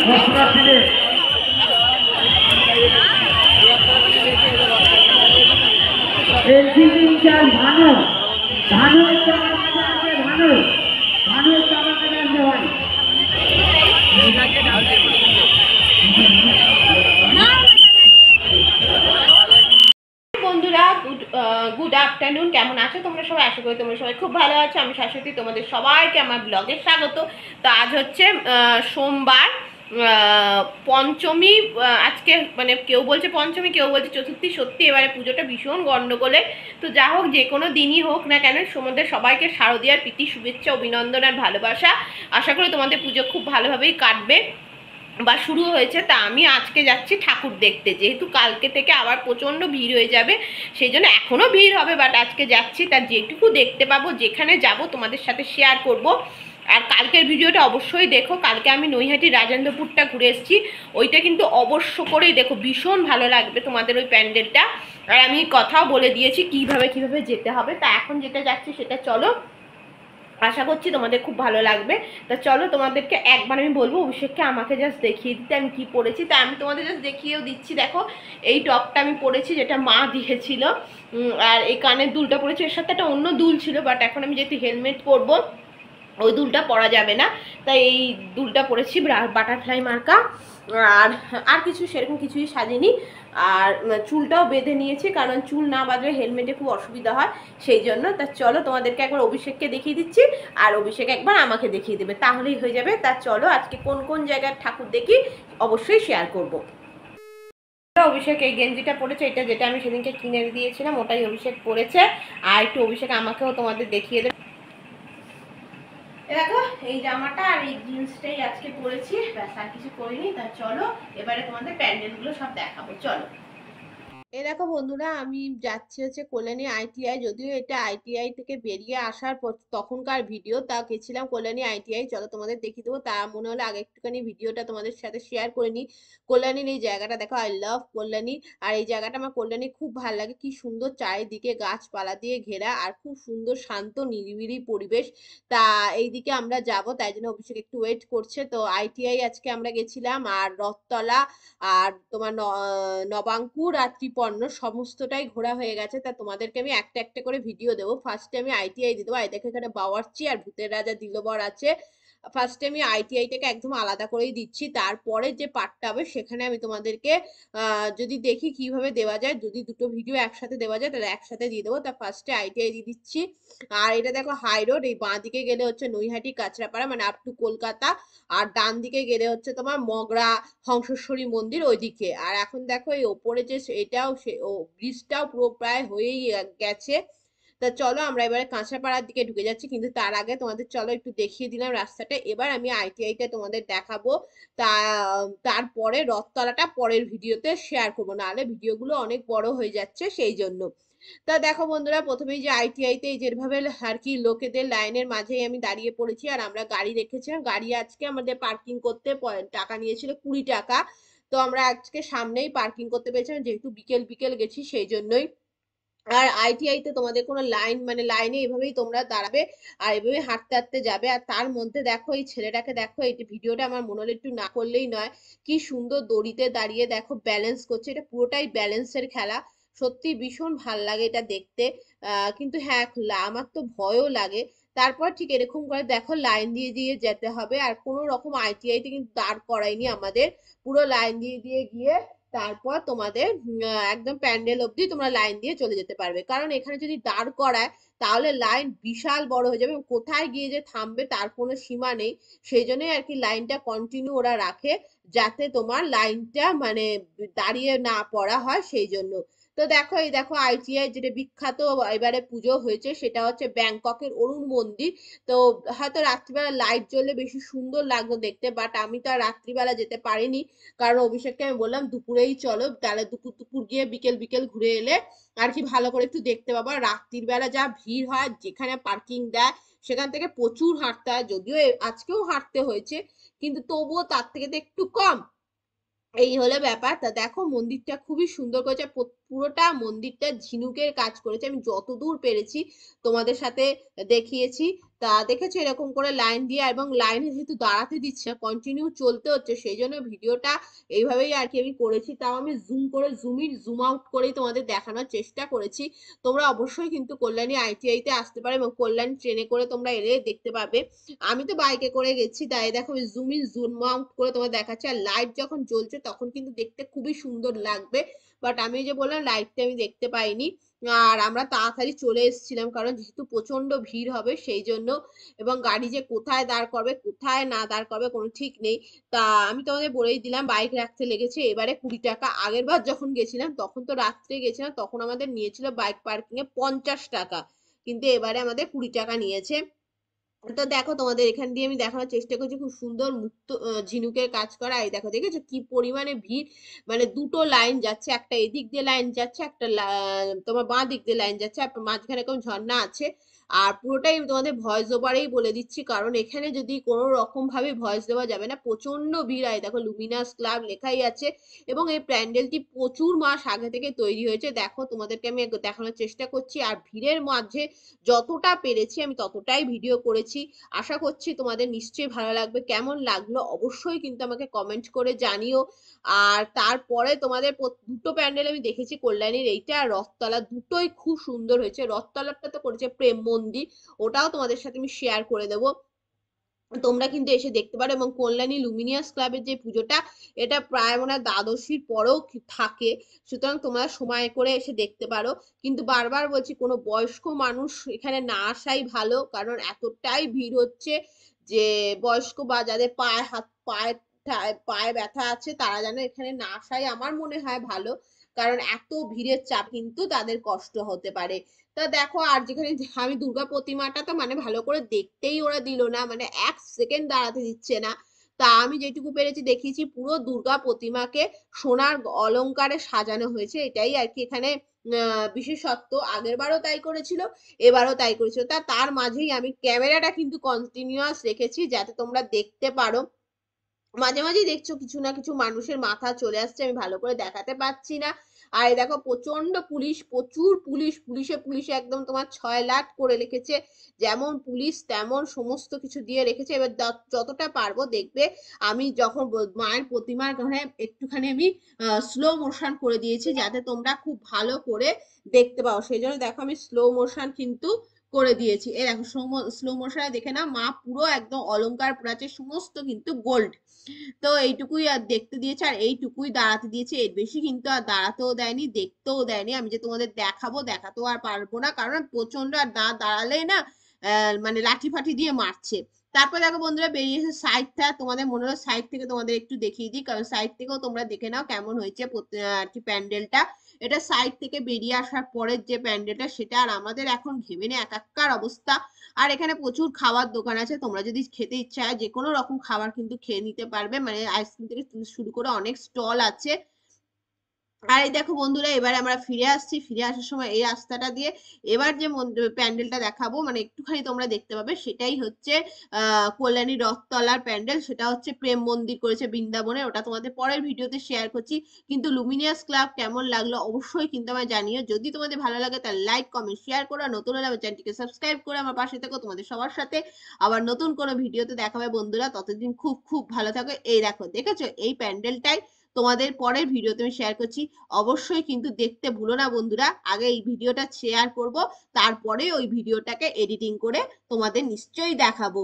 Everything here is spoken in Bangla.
দর্শনার্থীদের এলসিডি ইনচার্জ ভানু ভানু একটু আমার কাছে আসবে ভানু ভানু একটু আমার কাছে আসবে ভাই বন্ধুরা গুড আফটারনুন, কেমন আছো তোমরা সবাই? আশা করি তোমরা সবাই খুব ভালো আছো। আমি শাশ্বতী, তোমাদের সবাইকে আমার ব্লগে স্বাগত। তো আজ হচ্ছে সোমবার, পঞ্চমী। আজকে মানে কেউ বলছে পঞ্চমী, কেউ বলছে চতুর্থী। সত্যি এবারে পুজোটা ভীষণ গন্ডগোলে। তো যা হোক, যে কোনো দিনই হোক না কেন, তোমাদের সবাইকে শারদীয়ার প্রীতি শুভেচ্ছা, অভিনন্দন আর ভালোবাসা। আশা করি তোমাদের পুজো খুব ভালোভাবেই কাটবে বা শুরু হয়েছে। তা আমি আজকে যাচ্ছি ঠাকুর দেখতে, যেহেতু কালকে থেকে আবার প্রচণ্ড ভিড় হয়ে যাবে, সেই জন্য এখনও ভিড় হবে, বাট আজকে যাচ্ছি। তার যেটুকু দেখতে পাবো, যেখানে যাব তোমাদের সাথে শেয়ার করব। আর কালকের ভিডিওটা অবশ্যই দেখো। কালকে আমি নৈহাটি রাজেন্দ্রপুরটা ঘুরে এসেছি, ওইটা কিন্তু অবশ্য করেই দেখো, ভীষণ ভালো লাগবে তোমাদের ওই প্যান্ডেলটা। আর আমি কথাও বলে দিয়েছি কিভাবে কিভাবে যেতে হবে। তা এখন যেটা যাচ্ছি সেটা চলো, আশা করছি তোমাদের খুব ভালো লাগবে। তা চলো, তোমাদেরকে একবার আমি বলবো অভিষেককে আমাকে জাস্ট দেখিয়ে দিতে আমি কি পরেছি। তা আমি তোমাদের জাস্ট দেখিয়েও দিচ্ছি। দেখো, এই টপটা আমি পরেছি, যেটা মা দিয়েছিল। আর এই কানের দুলটা পরেছি, এর সাথে একটা অন্য দুল ছিল, বাট এখন আমি যেহেতু হেলমেট পরবো, ওই দুলটা পরা যাবে না, তাই এই দুলটা পরেছি বাটারফ্লাই মার্কা। আর আর কিছু সেরকম কিছুই সাজিনি। আর চুলটাও বেঁধে নিয়েছি, কারণ চুল না বাঁধলে হেলমেটে খুব অসুবিধা হয়, সেই জন্য। তা চলো, তোমাদেরকে একবার অভিষেককে দেখিয়ে দিচ্ছি, আর অভিষেক একবার আমাকে দেখিয়ে দেবে, তাহলেই হয়ে যাবে। তা চলো, আজকে কোন কোন জায়গার ঠাকুর দেখি অবশ্যই শেয়ার করব। অভিষেক এই গেঞ্জিটা পরেছে, এটা যেটা আমি সেদিনকে কিনে দিয়েছিলাম, ওটাই অভিষেক পরেছে। আর একটু অভিষেক আমাকেও তোমাদের দেখিয়ে দেবে। দেখো, এই জামাটা আর এই জিন্সটাই আজকে পরেছি, ব্যাস আর কিছু করিনি। তা চলো, এবারে তোমাদের প্যান্ডেলগুলো সব দেখাবো, চলো। এই দেখো বন্ধুরা, আমি যাচ্ছি হচ্ছে কল্যাণী আইটিআই। যদিও এটা আইটিআই থেকে বেরিয়ে আসার পর তখনকার ভিডিও, তা গেছিলাম কল্যাণী আইটিআই। চলো তোমাদের দেখিয়ে দেবো। তা মনে হলো আগে একটুখানি ভিডিওটা তোমাদের সাথে শেয়ার করে নিই। কল্যাণীর এই জায়গাটা দেখো, আই লাভ কল্যাণী। আর এই জায়গাটা আমার কল্যাণী খুব ভালো লাগে, কি সুন্দর চারিদিকে গাছপালা দিয়ে ঘেরা, আর খুব সুন্দর শান্ত নিরিবিলি পরিবেশ। তা এইদিকে আমরা যাব, তাই জন্য অভিষেক একটু ওয়েট করছে। তো আইটিআই আজকে আমরা গেছিলাম, আর রথতলা, আর তোমার নবাঙ্কুর আর ত্রিপর্ণ সমস্তটাই ঘোরা হয়ে গেছে। তা তোমাদেরকে আমি একটা একটা করে ভিডিও দেবো। ফার্স্টে আমি আইটিআই দিয়ে দেবো। আই দেখো, এখানে বাওয়ার্চি আর ভূতের রাজা দিলবর আছে। ফার্স্টে আমি আইটিআইটাকে একদম আলাদা করেই দিচ্ছি, তারপরে যে পার্টটা হবে সেখানে আমি তোমাদেরকে যদি দেখি কিভাবে দেওয়া যায়, যদি দুটো ভিডিও একসাথে দেওয়া যায় তাহলে একসাথে দিয়ে দেবো। তা ফার্স্টে আইটিআই দিয়ে দিচ্ছি। আর এটা দেখো হাই রোড, এই বাঁ দিকে গেলে হচ্ছে নৈহাটি কাঁচরাপাড়া, মানে আপ টু কলকাতা। আর ডান দিকে গেলে হচ্ছে তোমার মগরা হংসেশ্বরী মন্দির ওইদিকে। আর এখন দেখো এই ওপরে যে এটাও ব্রিজটাও পুরো প্রায় হয়েই গেছে। তা চলো, আমরা এবারে কাঁচরাপাড়ার দিকে ঢুকে যাচ্ছি, কিন্তু তার আগে তোমাদের চলো একটু দেখিয়ে দিলাম রাস্তাটা। এবার আমি আইটিআইটা তোমাদের দেখাবো। তা তারপরে রথতলাটা পরের ভিডিওতে শেয়ার করবো, নাহলে ভিডিওগুলো অনেক বড় হয়ে যাচ্ছে, সেই জন্য। তা দেখো বন্ধুরা, প্রথমেই যে আইটিআইতে যেভাবে আর কি লোকেদের লাইনের মাঝেই আমি দাঁড়িয়ে পড়েছি, আর আমরা গাড়ি রেখেছিলাম। গাড়ি আজকে আমাদের পার্কিং করতে টাকা নিয়েছিল 20 টাকা। তো আমরা আজকে সামনেই পার্কিং করতে পেরেছিলাম, যেহেতু বিকেল বিকেল গেছি, সেই জন্যই। আর আইটিআইতে তোমাদের কোনো লাইন, মানে লাইনে এভাবেই তোমরা দাঁড়াবে, আর এভাবে হাঁটতে হাঁটতে যাবে। আর তার মধ্যে দেখো এই ছেলেটাকে দেখো, এই ভিডিওটা আমার মনে হলো একটু না করলেই নয়। কি সুন্দর দড়িতে দাঁড়িয়ে দেখো ব্যালেন্স করছে, এটা পুরোটাই ব্যালেন্সের খেলা। সত্যি ভীষণ ভাল লাগে এটা দেখতে। কিন্তু হ্যাঁ, আমার তো ভয়ও লাগে। তারপর ঠিক এরকম করে দেখো লাইন দিয়ে দিয়ে যেতে হবে, আর কোনো রকম আইটিআইতে কিন্তু দাঁড় করায়নি আমাদের, পুরো লাইন দিয়ে দিয়ে গিয়ে তারপর তোমাদের একদম প্যান্ডেল অবধি তোমরা লাইন দিয়ে চলে যেতে পারবে। কারণ এখানে যদি দাঁড় করায় তাহলে লাইন বিশাল বড় হয়ে যাবে, কোথায় গিয়ে যে থামবে তার কোনো সীমা নেই। সেই জন্যই আর কি লাইনটা কন্টিনিউ ওরা রাখে, যাতে তোমার লাইনটা মানে দাঁড়িয়ে না পড়া হয়, সেই জন্য। তো দেখো, এই দেখো আইটিআই যেটা বিখ্যাত এবারে পুজো হয়েছে, সেটা হচ্ছে ব্যাংককের অরুণ মন্দির। তো হয়তো রাত্রিবেলা লাইট জ্বললে বেশি সুন্দর লাগতো দেখতে, বাট আমি তো আর রাত্রিবেলা যেতে পারিনি, কারণ অভিষেককে আমি বললাম দুপুরেই চলো, তাহলে দুপুর দুপুর গিয়ে বিকেল বিকেল ঘুরে এলে আর কি ভালো করে একটু দেখতে পাবো। রাত্রির বেলা যা ভিড় হয়, যেখানে পার্কিং দেয় সেখান থেকে প্রচুর হাঁটতে হয়, যদিও আজকেও হাঁটতে হয়েছে, কিন্তু তবুও তার থেকে তো একটু কম। এই হলো ব্যাপার। তা দেখো মন্দিরটা খুবই সুন্দর করেছে, পুরোটা মন্দিরটা ঝিনুকের কাজ করেছে, আমি যতদূর পেরেছি তোমাদের সাথে দেখিয়েছি। তা দেখেছো এরকম করে লাইন দিয়ে, এবং লাইনে যেহেতু দাঁড়াতে দিচ্ছে না, কন্টিনিউ চলতে হচ্ছে, সেই জন্য ভিডিওটা এইভাবেই আর কি আমি করেছি। তাও আমি জুম আউট করেই তোমাদের দেখানোর চেষ্টা করেছি। তোমরা অবশ্যই কিন্তু কল্যাণী ITI তে আসতে পারো, এবং কল্যাণী ট্রেনে করে তোমরা এলে দেখতে পাবে। আমি তো বাইকে করে গেছি, তাই দেখো আমি জুম আউট করে তোমার দেখাচ্ছি। আর লাইট যখন জ্বলছে তখন কিন্তু দেখতে খুবই সুন্দর লাগবে, বাট আমি যে বললাম লাইটটা আমি দেখতে পাইনি। আর আমরা তাড়াতাড়ি চলে এসেছিলাম, কারণ যেহেতু প্রচন্ড ভিড় হবে সেই জন্য, এবং গাড়ি যে কোথায় দাঁড় করবে কোথায় না দাঁড় করবে কোনো ঠিক নেই। তা আমি তোমাদের বলেই দিলাম বাইক রাখতে লেগেছে এবারে 20 টাকা। আগের বার যখন গেছিলাম তখন তো রাত্রে গেছিলাম, তখন আমাদের নিয়েছিল বাইক পার্কিং এ 50 টাকা, কিন্তু এবারে আমাদের 20 টাকা নিয়েছে। তো দেখো তোমাদের এখান দিয়ে আমি দেখানোর চেষ্টা করছি, খুব সুন্দর মুক্ত ঝিনুকের কাজ করা। এই দেখো, দেখেছো কি পরিমাণে ভিড়, মানে দুটো লাইন যাচ্ছে, একটা এদিক দিয়ে লাইন যাচ্ছে, একটা তোমার বাঁ দিক দিয়ে লাইন যাচ্ছে, আর মাঝখানে এরকম ঝর্ণা আছে। আর পুরোটাই আমি তোমাদের ভয়েস ওভারেই বলে দিচ্ছি, কারণ এখানে যদি কোনো রকম ভাবে ভয়েস দেওয়া যাবে না, প্রচন্ড ভিড়। হয় দেখো লুমিনাস ক্লাব লেখাই আছে, এবং এই প্যান্ডেলটি প্রচুর মাস আগে থেকে তৈরি হয়েছে। দেখো তোমাদেরকে আমি দেখানোর চেষ্টা করছি, আর ভিড়ের মাঝে যতটা পেরেছি আমি ততটাই ভিডিও করেছি। আশা করছি তোমাদের নিশ্চয়ই ভালো লাগবে। কেমন লাগলো অবশ্যই কিন্তু আমাকে কমেন্ট করে জানিও। আর তারপরে তোমাদের দুটো প্যান্ডেল আমি দেখেছি, কল্যাণীর এইটা আর রথতলা, দুটোই খুব সুন্দর হয়েছে। রথতলাটা তো করেছে প্রেম মন্দির, ওটাও তোমাদের সাথে আমি শেয়ার করে দেবো, তোমরা কিন্তু এসে দেখতে পারো। এবং কল্যাণী লুমিনিয়াস ক্লাবের যে পুজোটা, এটা প্রায় মনে হয় দ্বাদশীর পরেও থাকে, সুতরাং তোমরা সময় করে এসে দেখতে পারো। কিন্তু বারবার বলছি, কোনো বয়স্ক মানুষ এখানে না আসাই ভালো, কারণ এতটাই ভিড় হচ্ছে যে বয়স্ক বা যাদের পায়ে ব্যথা আছে তারা যেন এখানে না আসাই আমার মনে হয় ভালো, কারণ এত ভিড়ের চাপ কিন্তু তাদের কষ্ট হতে পারে। তা দেখো, আর যেখানে আমি দুর্গা প্রতিমাটা তো মানে ভালো করে দেখতেই ওরা দিল না, মানে 1 সেকেন্ড দাঁড়াতে দিচ্ছে না। তা আমি যেটুকু পেরেছি দেখিয়েছি, পুরো দুর্গা প্রতিমাকে সোনার অলংকারে সাজানো হয়েছে, এটাই আর কি এখানে বিশেষত্ব। আগের বারও তাই করেছিল, এবারও তাই করেছিল। তার মাঝেই আমি ক্যামেরাটা কিন্তু কন্টিনিউয়াস রেখেছি, যাতে তোমরা দেখতে পারো। মাঝে মাঝেই দেখছো কিছু না কিছু মানুষের মাথা চলে আসছে, আমি ভালো করে দেখাতে পারছি না। আর দেখো প্রচন্ড পুলিশ, প্রচুর পুলিশ, পুলিশে একদম তোমার 6 লাখ করে রেখেছে, যেমন পুলিশ তেমন সমস্ত কিছু দিয়ে রেখেছে। এবার যতটা পারবো দেখবে, আমি যখন মায়ের প্রতিমার ঘরে একটুখানি আমি স্লো মোশন করে দিয়েছি, যাতে তোমরা খুব ভালো করে দেখতে পাও, সেই জন্য দেখো আমি স্লো মোশন কিন্তু করে দিয়েছি। এই দেখো স্লো মোশনে দেখে না, মা পুরো একদম অলংকার পড়াচ্ছে, সমস্ত কিন্তু গোল্ড। তো এইটুকুই আর দেখতে দিয়েছে, আর এইটুকুই দাঁড়াতে দিয়েছে, এর বেশি কিন্তু আর দাঁড়াতেও দেয়নি, দেখতেও দেয়নি। আমি যে তোমাদের দেখাবো, দেখাতেও আর পারবো না, কারণ প্রচন্ড, আর দাঁড়ালেই না মানে লাঠি ফাঠি দিয়ে মারছে। তারপর দেখো বন্ধুরা বেরিয়েছে সাইডটা, তোমাদের মনে হলো সাইড থেকে তোমাদের একটু দেখিয়ে দিই, কারণ সাইড থেকেও তোমরা দেখে নাও কেমন হয়েছে আর কি প্যান্ডেলটা। এটা সাইড থেকে বেরিয়ে আসার পরের যে প্যান্ডেলটা সেটা, আর আমাদের এখন ঘেমে একাকার অবস্থা। আর এখানে প্রচুর খাবার দোকান আছে, তোমরা যদি খেতে ইচ্ছা হয় যে কোনো রকম খাবার কিন্তু খেয়ে নিতে পারবে, মানে আইসক্রিম থেকে শুরু করে অনেক স্টল আছে। আর এই দেখো বন্ধুরা, এবারে আমরা ফিরে আসছি, ফিরে আসার সময় এই রাস্তাটা দিয়ে এবার যে প্যান্ডেলটা দেখাবো, মানে একটুখানি তোমরা দেখতে পাবে, সেটাই হচ্ছে কল্যাণী রথতলার প্যান্ডেল। সেটা হচ্ছে প্রেম মন্দির করেছে বৃন্দাবনে, ওটা তোমাদের পরের ভিডিওতে শেয়ার করছি। কিন্তু লুমিনিয়াস ক্লাব কেমন লাগলো অবশ্যই কিন্তু আমায় জানিও। যদি তোমাদের ভালো লাগে তাহলে লাইক কমেন্ট শেয়ার করো, আর নতুন হলে আমার চ্যানেলটিকে সাবস্ক্রাইব করে আমার পাশে থেকো। তোমাদের সবার সাথে আবার নতুন কোনো ভিডিওতে দেখা হবে বন্ধুরা, ততদিন খুব খুব ভালো থাকো। এই দেখো, দেখেছো এই প্যান্ডেলটাই তোমাদের পরের ভিডিওতে আমি শেয়ার করছি, অবশ্যই কিন্তু দেখতে ভুলো না বন্ধুরা। আগে এই ভিডিওটা শেয়ার করব, তারপরে ওই ভিডিওটাকে এডিটিং করে তোমাদের নিশ্চয়ই দেখাবো।